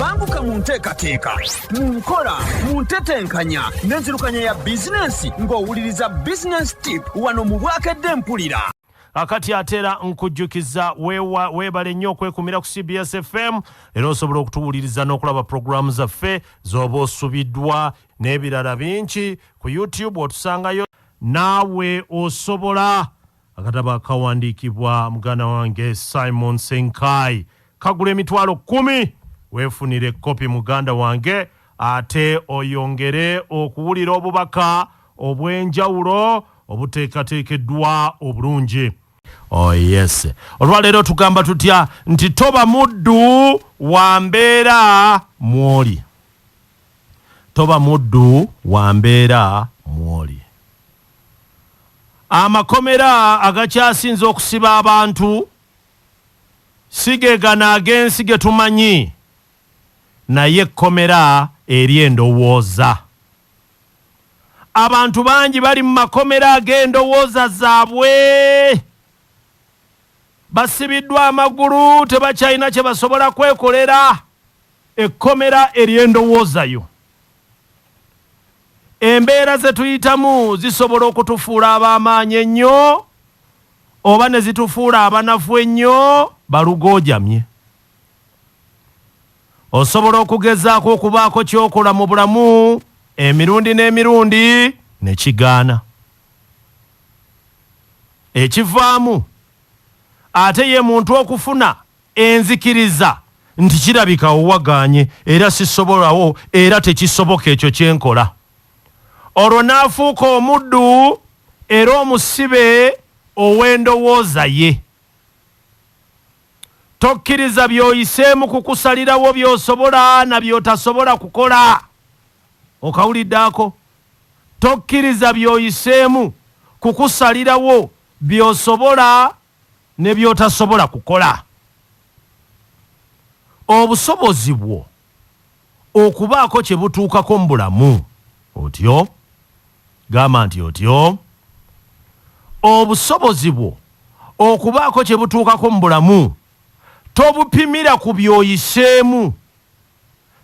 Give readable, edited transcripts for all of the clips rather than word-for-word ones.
banguka mu nteekateeka mu nkola mu ntetenkanya n'enzirukanya ya bizinensi ng'owuliriza business tip wano mu Bwakedde Mpulira. Akati atera nkujjukiza weebale nnyo okwekumira ku CBS FM era osobola okutuwuliriza n'okulaba programu zaffe z'oba osubiddwa n'ebirala bingi ku YouTube otusangayo Naawe Osobola akatabo akawandiikibwa muganda wange Simon Ssenkaayi kagula emitwalo 10 weefunire kopi muganda wange ate oyongere okuwulira obubaka obw'enjawulo obuteekateekeddwa obulungi. Oh yes. Olwaleero tugamba tutya nti toba muddu wa mbeera mwoli. Toba muddu wa mbeera mwoli. Amakomera agakyasinze okusiba abantu sigegana agensi ge tumanyi naye ekkomera eri endowooza. Abantu bangi bali mu makomera ag'endowooza zaabwe basibiddwa amagulu tebakyalina kye basobola kwekolera. Ekkomera eri endowooza yo. Embeera ze tuyitamu zisobola okutufuula ab'amaanyi ennyo oba ne zitufuula abanafu ennyo balugoojamye. Osobola okugezaako okubaako ky'okola mu bulamu emirundi n'emirundi ne kigaana. Ekivaamu ate ye muntu okufuna enzikiriza nti kirabika owagaanye era sisobolawo era tekisoboka ekyo kyenkola. Olwo n'afuuka omuddu era omusibe ow'endowooza ye. Tokkiriza by'oyiseemu kukusalirawo by'osobola na by'otasobola kukola. Okawuliddaako? Tokkiriza by'oyiseemu kukusalirawo by'osobola ne by'otasobola kukola. Obusobozi bwo okubaako kye butuukako mu bulamu. Otyo? Gamba nti otyo? Obusobozi bwo okubaako kye butuukako mu bulamu tobupimira ku by'oyiseemu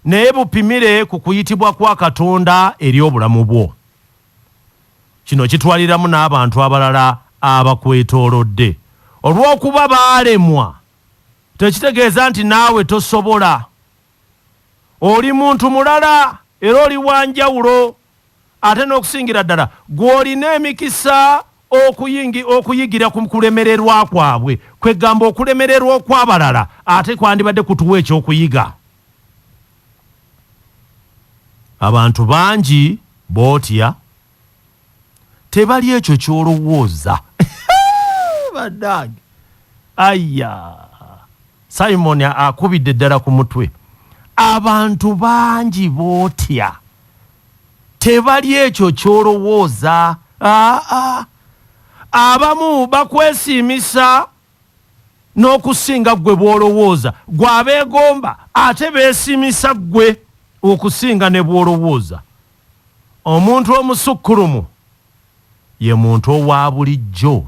naye bupimire ku kuyitibwa kwa Katonda eri obulamu bwo. Kino kitwaliramu n'abantu abalala abakwetoolodde. Olw'okuba baalemwa tekitegeeza nti naawe tosobola. Oli muntu mulala era oli wanjawulo ate n'okusingira ddala gw'olina emikisa okuyigira ku kulemererwa kwabwe kwegamba okulemererwa okw'abalala ate kwandibadde kutuwa ekyokuyiga. Abantu bangi bootya tebali ekyo ky'olowooza. Baddange ayya Simon akubidde ddala ku mutwe. Abantu bangi bootya tebali ekyo ky'olowooza. Abamu bakwesiimisa n'okusinga ggwe bw'olowooza. Gwe abeegomba ate beesiimisa ggwe okusinga ne bw'olowooza. Omuntu omusukkulumu ye muntu owa bulijjo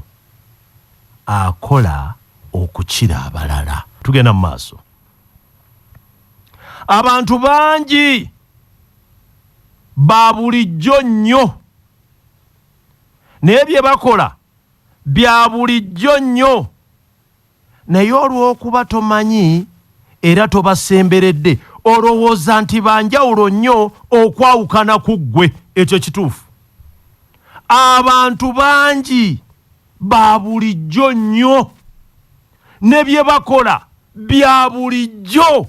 akola okukira abalala. Tugenda mu maaso. Abantu bangi ba bulijjo nnyo naye bye bakola bya bulijjo nnyo naye olw'okuba tomanyi era tobasemberedde olowooza nti banjawulo nnyo okwawukana ku ggwe. Ekyo kituufu. Abantu bangi ba bulijjo nnyo ne bye bakola bya bulijjo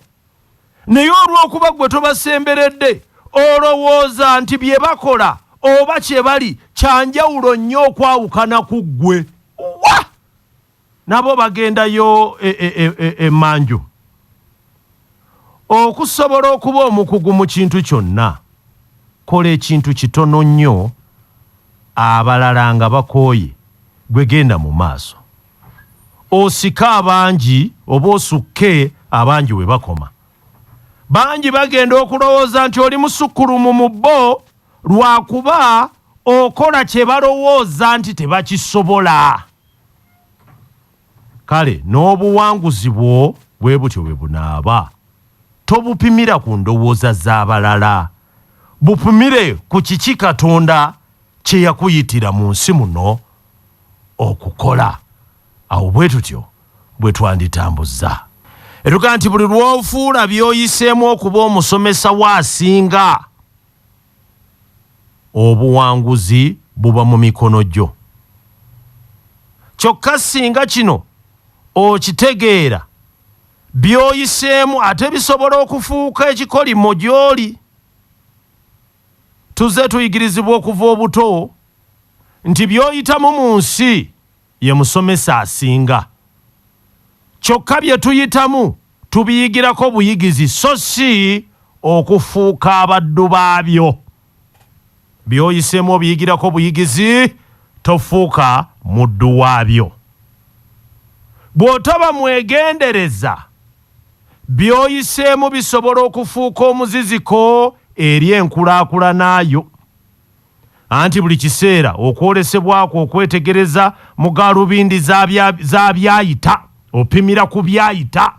naye olw'okuba ggwe tobasemberedde olowooza nti bye bakola oba kye bali kyanjawulo nnyo okwawukana ku ggwe. Wa! Nabo bagendayo emanju. Okusobola okuba omukugu mu kintu kyonna kola ekintu kitono nnyo abalala nga bakooye gwe genda mu maaso. Osike abangi oba osukke abangi we bakoma. Bangi bagenda okulowooza nti oli musukkulumu mu bo lwakuba okola kye balowooza nti tebakisobola. Kale n'obuwanguzi bwo bwe butyo bwe bunaaba. tobupimira ku ndowooza z'abalala, bupimire ku kiki Katonda kye yakuyitira mu nsi muno okukola. Awo bwe tutyo bwe twanditambuza. Etuga nti buli lw'ofuula by'oyiseemu okuba omusomesa waasinga, obuwanguzi buba mu mikono gyo. Kyokka singa kino okitegeera, by'oyiseemu ate bisobola okufuuka ekikolimo gy'oli. Tuzze tuyigirizibwa okuva obuto nti by'oyitamu mu nsi ye musomesa asinga. Kyokka bye tuyitamu tubiyigirako buyigizi so si okufuuka abaddu baabyo. By'oyiseemu obiyigirako buyigizi, tofuuka muddu waabyo. Bw'otaba mwegendereza, by'oyiseemu bisobola okufuuka omuziziko eri enkulaakulana yo. Anti buli kiseera okwolesebwako okwetegereza mu gaalubindi za byayita, opimira ku byayita.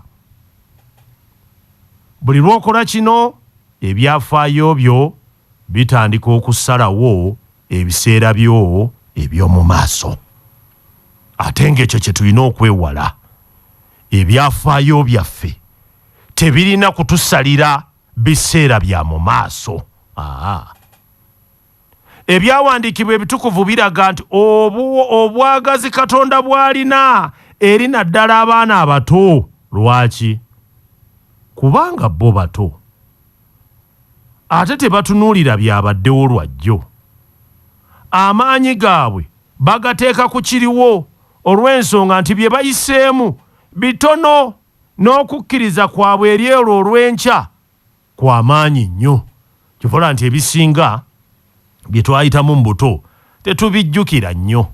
Buli lw'okola kino, ebyafaayo byo bitandika okusalawo ebiseera byo eby'omu maaso. Ate ng'ekyo kye tulina okwewala. Ebyafaayo byaffe tebirina kutusalira biseera bya mu maaso. Ebyawandiikibwa ebitukuvu biraga nti obwagazi Katonda bw'alina eri naddala abaana abato. Lwaki? Kubanga bo bato, ate tebatunuulira byabaddewo lwajjo. Amaanyi gaabwe bagateeka ku kiriwo olw'ensonga nti bye bayiseemu bitono, n'okukkiriza kwabwe eri olwo olw'enkya kw'amaanyi nnyo. Kivola nti ebisinga bye twayitamu mu buto tetubijjukira nnyo.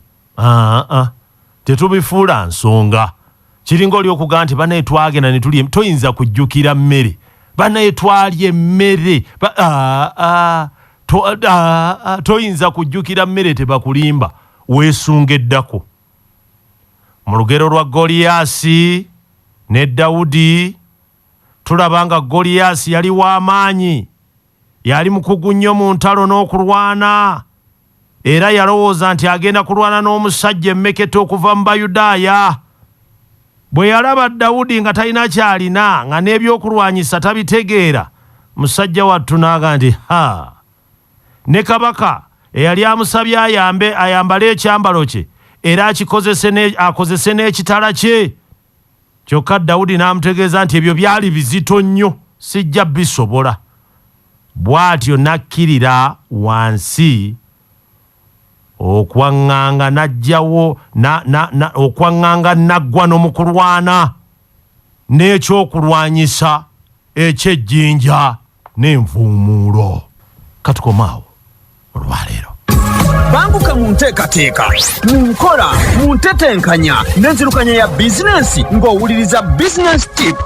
Tetubifuula nsonga. Kiringa oli okugaa nti banaye twagenda ne tulya, toyinza kujjukira mmere. Banaye twalya emmere. Toyinza kujjukira mmere tebakulimba, weesungeddako. Mu lugero lwa Goliyaasi ne Dawudi tulaba nga Goliyaasi yali w'amaanyi, yali mukugu nnyo mu ntalo n'okulwana, era yalowooza nti agenda kulwana n'omusajja emmekete okuva mu Bayudaaya. Bwe yalaba Dawudi nga talina kyalina, nga n'ebyokulwanyisa tabitegeera, musajja wattu n'aga nti ne kabaka eyali amusabye ayambale ekyambalo kye era akozese n'ekitala kye. Kyokka Dawudi n'amutegeeza nti ebyo byali bizito nnyo, sijja bisobola. Bw'atyo n'akkirira wansi, okwaŋŋanga n'ajjawo okwaŋŋanga naggwa n'omukulwana n'ekyokulwanyisa eky'ejjinja n'envuumuulo. Katukomaawo olwaleero. Banguka mu nteekateeka, mu nkola, mu ntetenkanya n'enzirukanya ya bizinensi ng'owuliriza Business Tip.